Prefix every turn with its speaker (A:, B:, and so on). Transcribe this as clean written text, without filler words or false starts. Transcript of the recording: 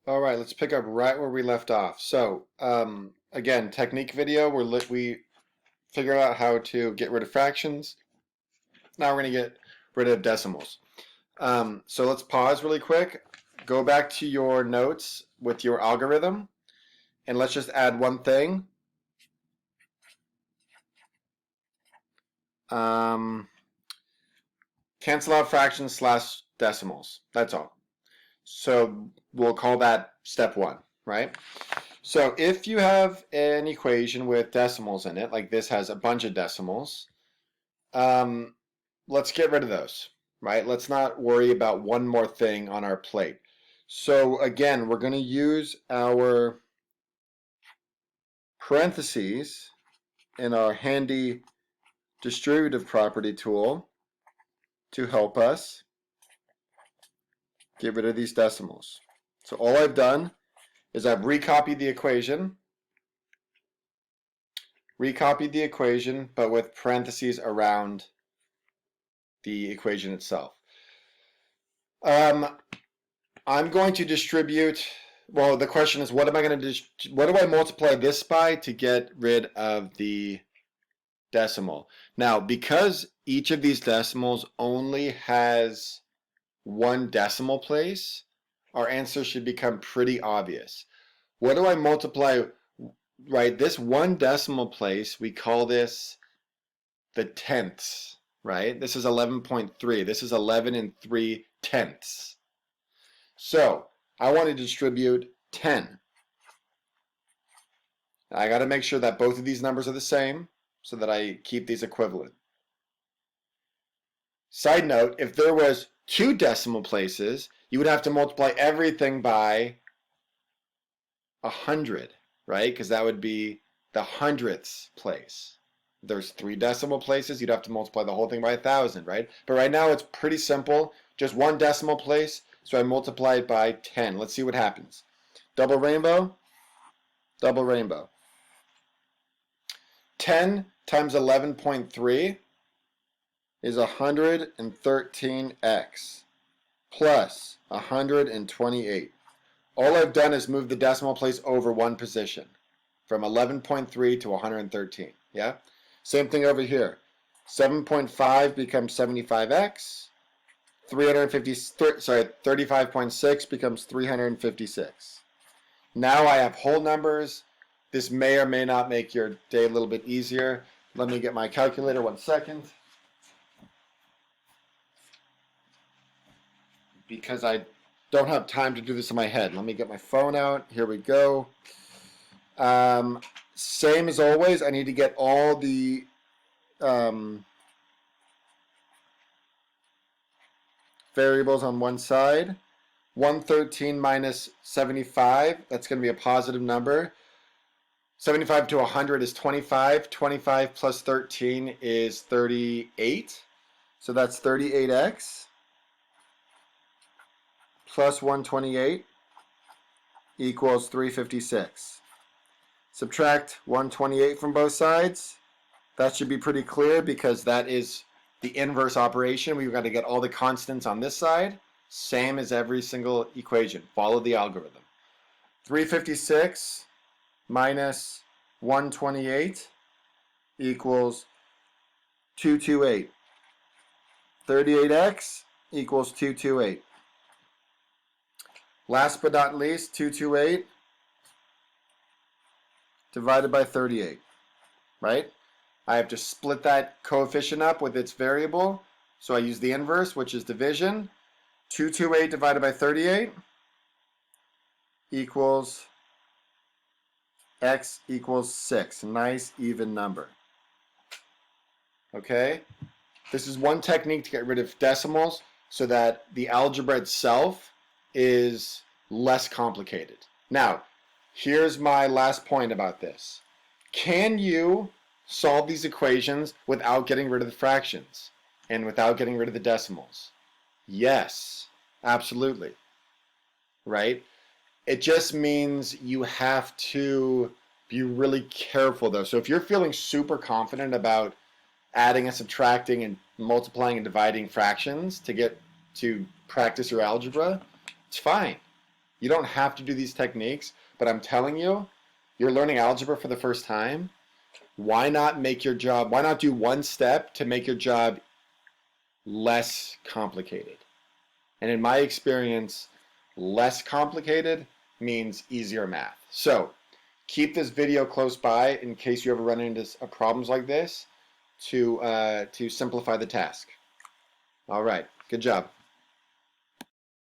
A: All right, let's pick up right where we left off. So, again, technique video, we figured out how to get rid of fractions. Now we're going to get rid of decimals. So let's pause really quick. Go back to your notes with your algorithm, and let's just add one thing. Cancel out fractions slash decimals. That's all. So we'll call that step one, right? So if you have an equation with decimals in it, like this has a bunch of decimals, let's get rid of those, right? Let's not worry about one more thing on our plate. So again, we're going to use our parentheses in our handy distributive property tool to help us get rid of these decimals. So all I've done is I've recopied the equation, but with parentheses around the equation itself. I'm going to distribute, well, the question is, what do I multiply this by to get rid of the decimal? Now, because each of these decimals only has one decimal place, our answer should become pretty obvious. What do I multiply, right? This one decimal place, we call this the tenths, right? This is 11.3. This is 11 and 3 tenths. So I want to distribute 10. I got to make sure that both of these numbers are the same so that I keep these equivalent. Side note, if there was two decimal places, you would have to multiply everything by 100, right? Because that would be the hundredths place. If there's three decimal places, you'd have to multiply the whole thing by 1,000, right? But right now it's pretty simple. Just one decimal place, so I multiply it by 10. Let's see what happens. Double rainbow, double rainbow. 10 times 11.3 is 113x plus 128. All I've done is move the decimal place over one position from 11.3 to 113. Yeah? Same thing over here. 7.5 becomes 75x. 35.6 becomes 356. Now I have whole numbers. This may or may not make your day a little bit easier. Let me get my calculator 1 second. Because I don't have time to do this in my head. Let me get my phone out. Here we go. Same as always, I need to get all the variables on one side. 113 minus 75, that's going to be a positive number. 75 to 100 is 25. 25 plus 13 is 38. So that's 38x plus 128 equals 356. Subtract 128 from both sides. That should be pretty clear because that is the inverse operation. We've got to get all the constants on this side. Same as every single equation. Follow the algorithm. 356 minus 128 equals 228. 38x equals 228. Last but not least, 228 divided by 38, right? I have to split that coefficient up with its variable, so I use the inverse, which is division. 228 divided by 38 equals x equals 6. Nice even number. Okay? This is one technique to get rid of decimals so that the algebra itself is less complicated. Now, here's my last point about this. Can you solve these equations without getting rid of the fractions and without getting rid of the decimals? Yes, absolutely. Right? It just means you have to be really careful though. So if you're feeling super confident about adding and subtracting and multiplying and dividing fractions to get to practice your algebra, it's fine. You don't have to do these techniques, but I'm telling you, you're learning algebra for the first time. Why not do one step to make your job less complicated? And in my experience, less complicated means easier math. So keep this video close by in case you ever run into problems like this to simplify the task. All right, good job.